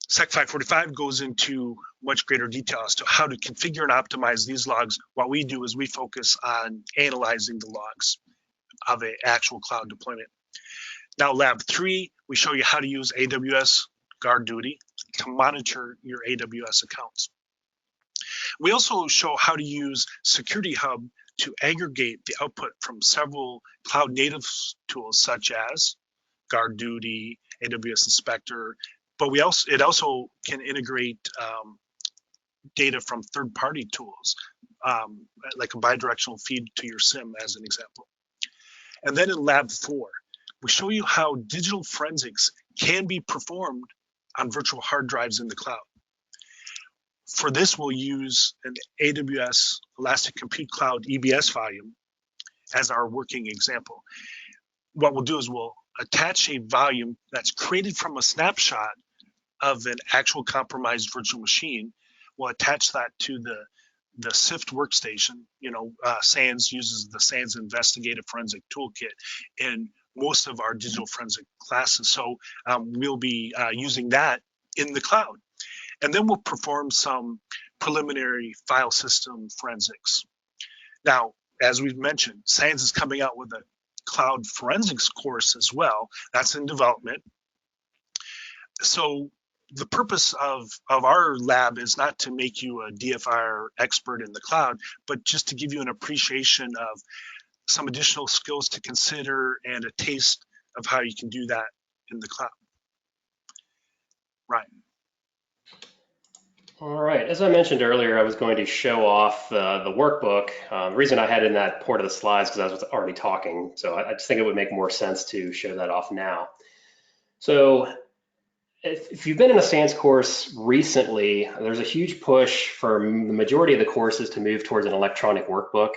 Sec 545 goes into much greater detail as to how to configure and optimize these logs. What we do is we focus on analyzing the logs of an actual cloud deployment. Now, Lab 3, we show you how to use AWS GuardDuty to monitor your AWS accounts. We also show how to use Security Hub to aggregate the output from several cloud native tools such as GuardDuty, AWS Inspector, but it also can integrate data from third-party tools, like a bidirectional feed to your SIM as an example. And then in Lab 4, we show you how digital forensics can be performed on virtual hard drives in the cloud. For this, we'll use an AWS Elastic Compute Cloud EBS volume as our working example. What we'll do is we'll attach a volume that's created from a snapshot of an actual compromised virtual machine. We'll attach that to the SIFT workstation. SANS uses the SANS Investigative Forensic Toolkit in most of our digital forensic classes. So we'll be using that in the cloud. And then we'll perform some preliminary file system forensics. Now, as we've mentioned, SANS is coming out with a cloud forensics course as well. That's in development. So the purpose of our lab is not to make you a DFIR expert in the cloud, but just to give you an appreciation of some additional skills to consider and a taste of how you can do that in the cloud. Ryan. All right, as I mentioned earlier, I was going to show off the workbook. The reason I had it in that part of the slides because I was already talking, so I just think it would make more sense to show that off now. So if you've been in a SANS course recently, there's a huge push for the majority of the courses to move towards an electronic workbook.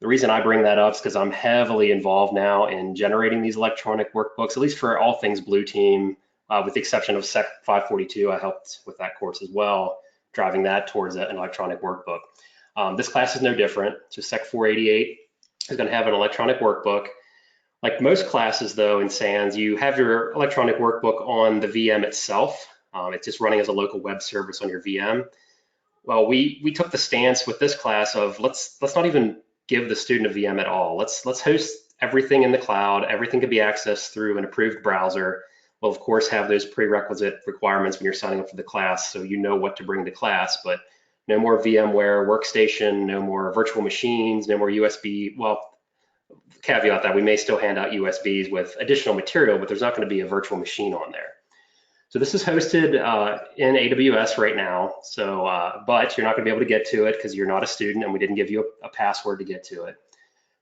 The reason I bring that up is because I'm heavily involved now in generating these electronic workbooks, at least for all things Blue Team, with the exception of Sec 542. I helped with that course as well, driving that towards an electronic workbook. This class is no different. So Sec 488 is going to have an electronic workbook. Like most classes, though, in SANS, you have your electronic workbook on the VM itself. It's just running as a local web service on your VM. Well, we took the stance with this class of let's not even give the student a VM at all. Let's host everything in the cloud. Everything can be accessed through an approved browser. We'll of course have those prerequisite requirements when you're signing up for the class, so you know what to bring to class. But no more VMware workstation, no more virtual machines, no more USB. Well, caveat that we may still hand out USBs with additional material, but there's not going to be a virtual machine on there. So this is hosted in AWS right now. So, but you're not going to be able to get to it because you're not a student and we didn't give you a password to get to it.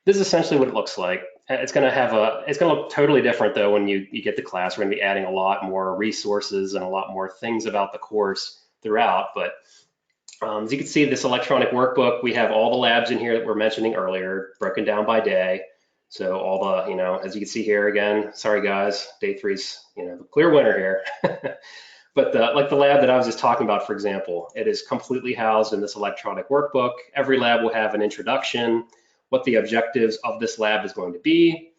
This is essentially what it looks like. It's going to look totally different though when you get to class. We're going to be adding a lot more resources and a lot more things about the course throughout. But as you can see, this electronic workbook, we have all the labs in here that we're mentioning earlier, broken down by day. So all the, as you can see here again, sorry guys, day 3's, the clear winner here. But like the lab that I was just talking about, for example, it is completely housed in this electronic workbook. Every lab will have an introduction, what the objectives of this lab is going to be.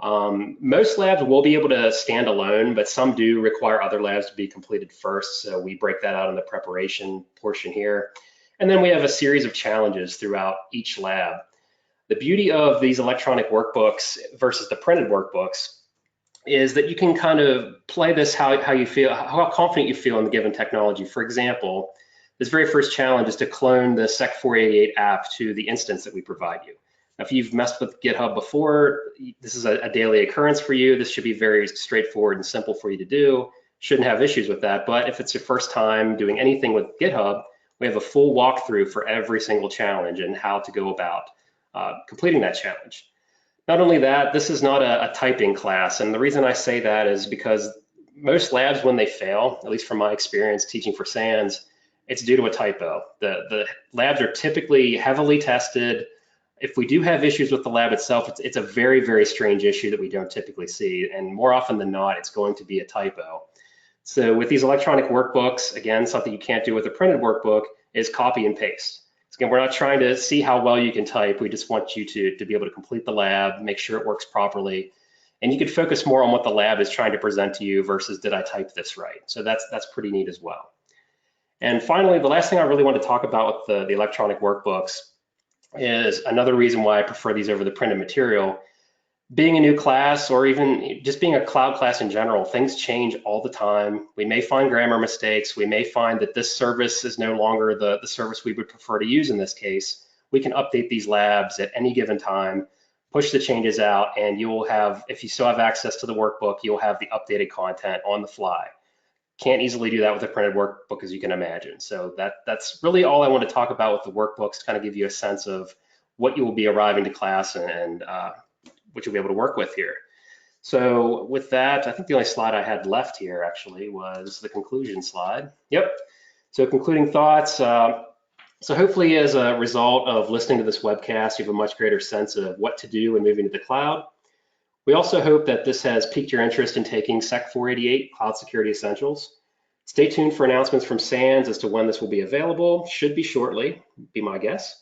Most labs will be able to stand alone, but some do require other labs to be completed first. So we break that out in the preparation portion here. And then we have a series of challenges throughout each lab. The beauty of these electronic workbooks versus the printed workbooks is that you can kind of play this how you feel, how confident you feel in the given technology. For example, this very first challenge is to clone the Sec 488 app to the instance that we provide you. Now, if you've messed with GitHub before, this is a daily occurrence for you. This should be very straightforward and simple for you to do. Shouldn't have issues with that. But if it's your first time doing anything with GitHub, we have a full walkthrough for every single challenge and how to go about completing that challenge. Not only that, this is not a typing class. And the reason I say that is because most labs, when they fail, at least from my experience teaching for SANS, it's due to a typo. The labs are typically heavily tested. If we do have issues with the lab itself, it's a very, very strange issue that we don't typically see. And more often than not, it's going to be a typo. So with these electronic workbooks, again, something you can't do with a printed workbook is copy and paste. Again, we're not trying to see how well you can type. We just want you to be able to complete the lab, make sure it works properly. And you can focus more on what the lab is trying to present to you versus did I type this right? So that's pretty neat as well. And finally, the last thing I really want to talk about with the electronic workbooks is another reason why I prefer these over the printed material. Being a new class or even just being a cloud class in general, things change all the time. We may find grammar mistakes. We may find that this service is no longer the service we would prefer to use in this case. We can update these labs at any given time, push the changes out, and you will have, if you still have access to the workbook, you'll have the updated content on the fly. Can't easily do that with a printed workbook, as you can imagine. So that's really all I want to talk about with the workbooks, to kind of give you a sense of what you will be arriving to class and what you'll be able to work with here. So with that, I think the only slide I had left here actually was the conclusion slide. Yep. So concluding thoughts. So hopefully as a result of listening to this webcast, you have a much greater sense of what to do when moving to the cloud. We also hope that this has piqued your interest in taking Sec 488 Cloud Security Essentials. Stay tuned for announcements from SANS as to when this will be available. Should be shortly, be my guess.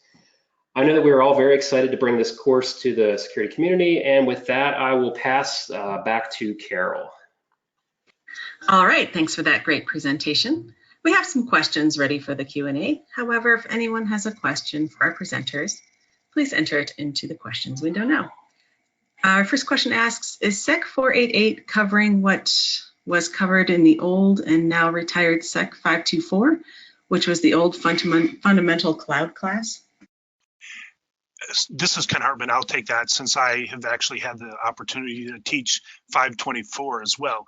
I know that we are all very excited to bring this course to the security community, and with that, I will pass back to Carol. All right, thanks for that great presentation. We have some questions ready for the Q&A. However, if anyone has a question for our presenters, please enter it into the questions window now. Our first question asks, is SEC 488 covering what was covered in the old and now retired SEC 524, which was the old fundamental cloud class? This is Ken Hartman. I'll take that since I have actually had the opportunity to teach 524 as well.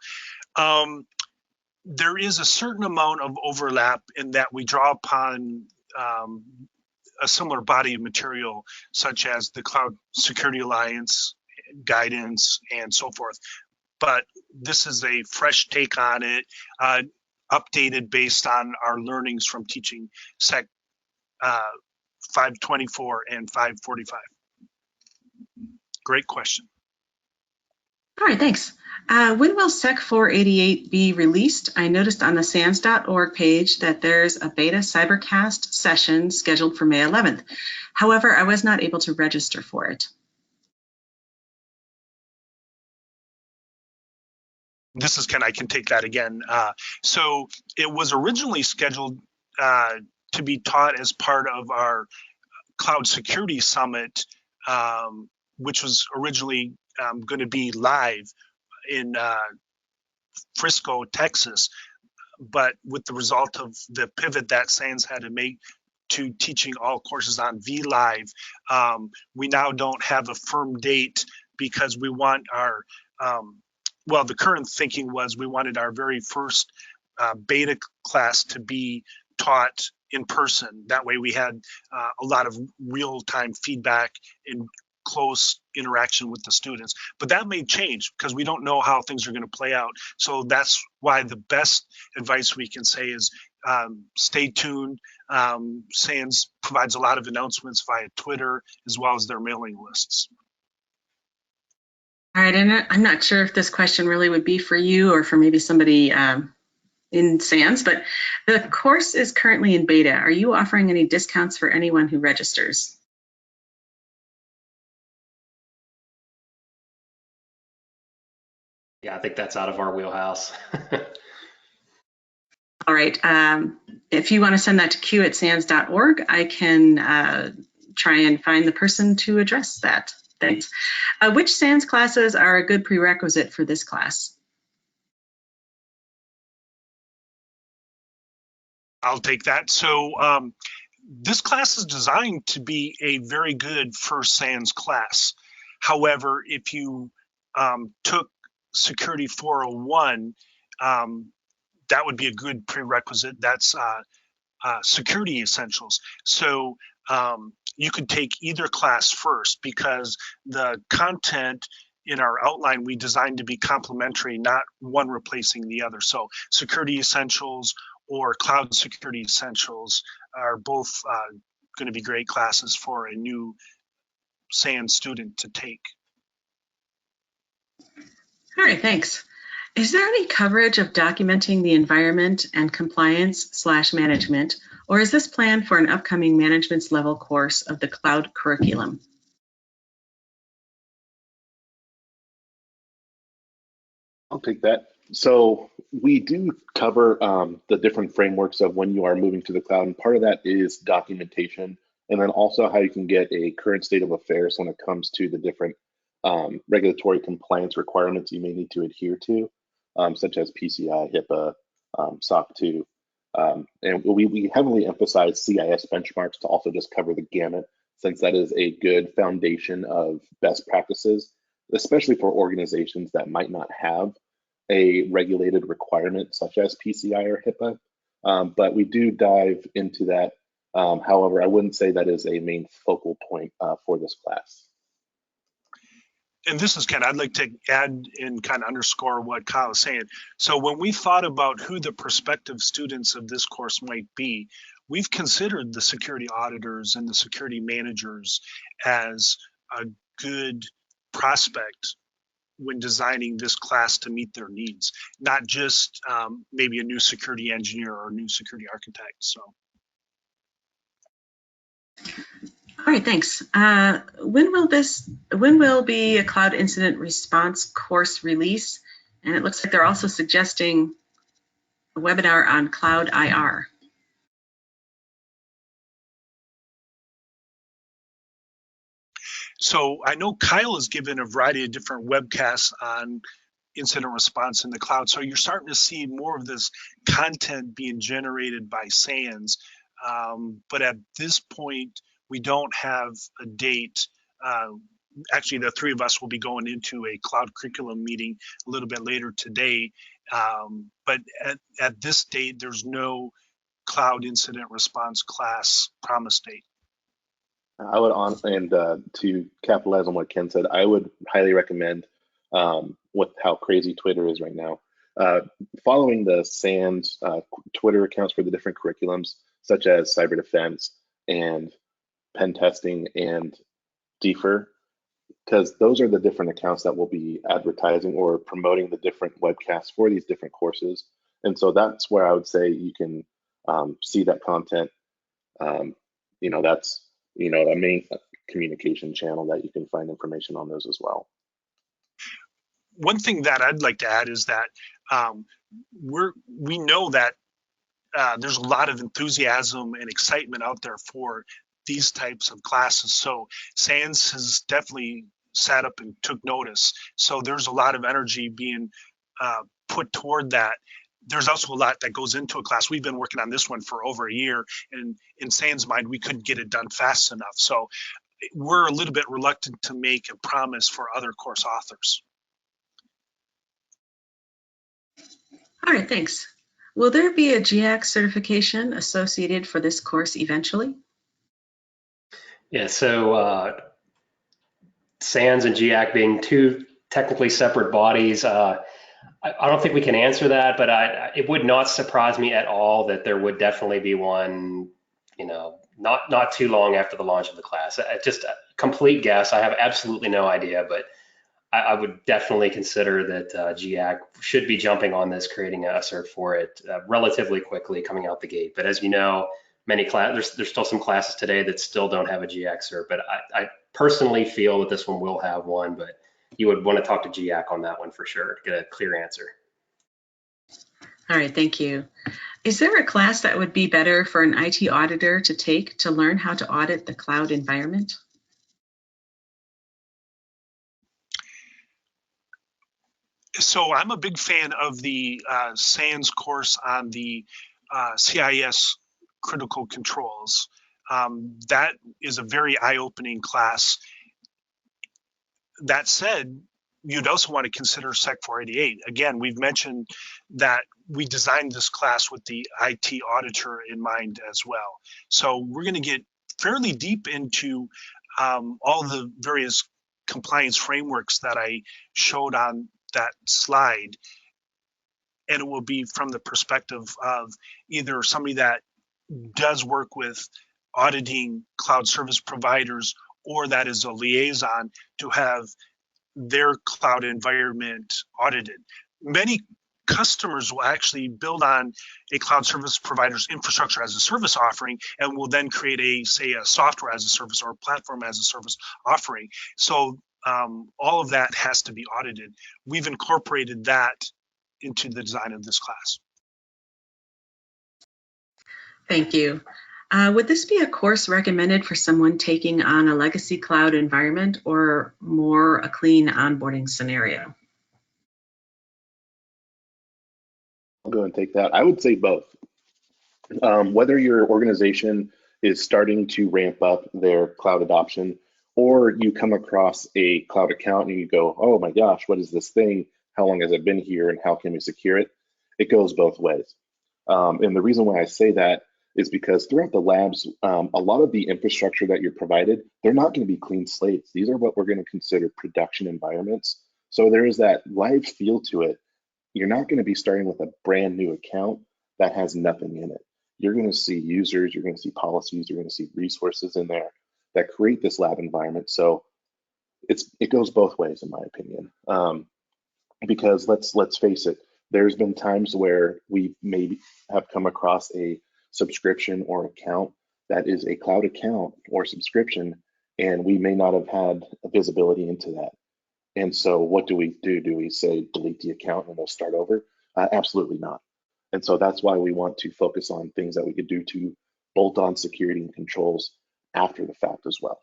There is a certain amount of overlap in that we draw upon a similar body of material, such as the Cloud Security Alliance guidance and so forth. But this is a fresh take on it, updated based on our learnings from teaching SEC 524 and 545. Great question. All right, thanks. When will SEC 488 be released? I noticed on the SANS.org page that there's a beta cybercast session scheduled for May 11th. However, I was not able to register for it. This is Ken. I can take that again. So it was originally scheduled to be taught as part of our Cloud Security Summit, which was originally going to be live in Frisco, Texas. But with the result of the pivot that SANS had to make to teaching all courses on vLive, we now don't have a firm date because we want our, well, the current thinking was we wanted our very first beta class to be taught in person. That way we had a lot of real-time feedback and close interaction with the students. But that may change because we don't know how things are going to play out. So that's why the best advice we can say is stay tuned. SANS provides a lot of announcements via Twitter as well as their mailing lists. All right, and I'm not sure if this question really would be for you or for maybe somebody in SANS, but the course is currently in beta. Are you offering any discounts for anyone who registers? Yeah, I think that's out of our wheelhouse. All right, if you want to send that to q@sans.org, I can try and find the person to address that. Thanks. Which SANS classes are a good prerequisite for this class? I'll take that. So this class is designed to be a very good first SANS class. However, if you took Security 401, that would be a good prerequisite. That's Security Essentials. So you could take either class first because the content in our outline we designed to be complementary, not one replacing the other. So Security Essentials or Cloud Security Essentials are both going to be great classes for a new SANS student to take. All right, thanks. Is there any coverage of documenting the environment and compliance/management, or is this planned for an upcoming management's level course of the cloud curriculum? I'll take that. So we do cover the different frameworks of when you are moving to the cloud, and part of that is documentation, and then also how you can get a current state of affairs when it comes to the different regulatory compliance requirements you may need to adhere to, such as PCI, HIPAA, SOC 2. And we heavily emphasize CIS benchmarks to also just cover the gamut, since that is a good foundation of best practices, especially for organizations that might not have a regulated requirement such as PCI or HIPAA. But we do dive into that. However, I wouldn't say that is a main focal point for this class. And this is Ken. I'd like to add and kind of underscore what Kyle is saying. So when we thought about who the prospective students of this course might be, we've considered the security auditors and the security managers as a good prospect when designing this class to meet their needs, not just maybe a new security engineer or a new security architect. So. All right, thanks. When will be a cloud incident response course release? And it looks like they're also suggesting a webinar on cloud IR. So I know Kyle has given a variety of different webcasts on incident response in the cloud. So you're starting to see more of this content being generated by SANS. But at this point, we don't have a date. Actually, the three of us will be going into a cloud curriculum meeting a little bit later today. But at this date, there's no cloud incident response class promise date. I would to capitalize on what Ken said, I would highly recommend, with how crazy Twitter is right now, following the SANS Twitter accounts for the different curriculums, such as cyber defense and pen testing and DFIR, because those are the different accounts that will be advertising or promoting the different webcasts for these different courses. And so that's where I would say you can see that content. That's a main communication channel that you can find information on those as well. One thing that I'd like to add is that we know that there's a lot of enthusiasm and excitement out there for these types of classes. So SANS has definitely sat up and took notice. So there's a lot of energy being put toward that. There's also a lot that goes into a class. We've been working on this one for over a year, and in SANS' mind, we couldn't get it done fast enough. So we're a little bit reluctant to make a promise for other course authors. All right, thanks. Will there be a GIAC certification associated for this course eventually? Yeah, so SANS and GIAC being two technically separate bodies, I don't think we can answer that, but it would not surprise me at all that there would definitely be one, not too long after the launch of the class. Just a complete guess. I have absolutely no idea, but I would definitely consider that GIAC should be jumping on this, creating a cert for it relatively quickly coming out the gate. But as you know, there's still some classes today that still don't have a GIAC cert, but I personally feel that this one will have one, but you would want to talk to GIAC on that one for sure to get a clear answer. All right, thank you. Is there a class that would be better for an IT auditor to take to learn how to audit the cloud environment? So I'm a big fan of the SANS course on the CIS critical controls. That is a very eye-opening class. That said, you'd also want to consider SEC 488. Again, we've mentioned that we designed this class with the IT auditor in mind as well. So we're going to get fairly deep into all the various compliance frameworks that I showed on that slide. And it will be from the perspective of either somebody that does work with auditing cloud service providers, or that is a liaison to have their cloud environment audited. Many customers will actually build on a cloud service provider's infrastructure as a service offering and will then create say a software as a service or a platform as a service offering. So all of that has to be audited. We've incorporated that into the design of this class. Thank you. Would this be a course recommended for someone taking on a legacy cloud environment or more a clean onboarding scenario? I'll go and take that. I would say both. Whether your organization is starting to ramp up their cloud adoption, or you come across a cloud account and you go, oh my gosh, what is this thing? How long has it been here and how can we secure it? It goes both ways. And the reason why I say that is because throughout the labs, a lot of the infrastructure that you're provided, they're not going to be clean slates. These are what we're going to consider production environments. So there is that live feel to it. You're not going to be starting with a brand new account that has nothing in it. You're going to see users, you're going to see policies, you're going to see resources in there that create this lab environment. So it goes both ways, in my opinion. Because let's face it, there's been times where we maybe have come across a subscription or account that is a cloud account or subscription, and we may not have had a visibility into that. And so what do we do? Do we say delete the account and we'll start over? Absolutely not. And so that's why we want to focus on things that we could do to bolt on security and controls after the fact as well.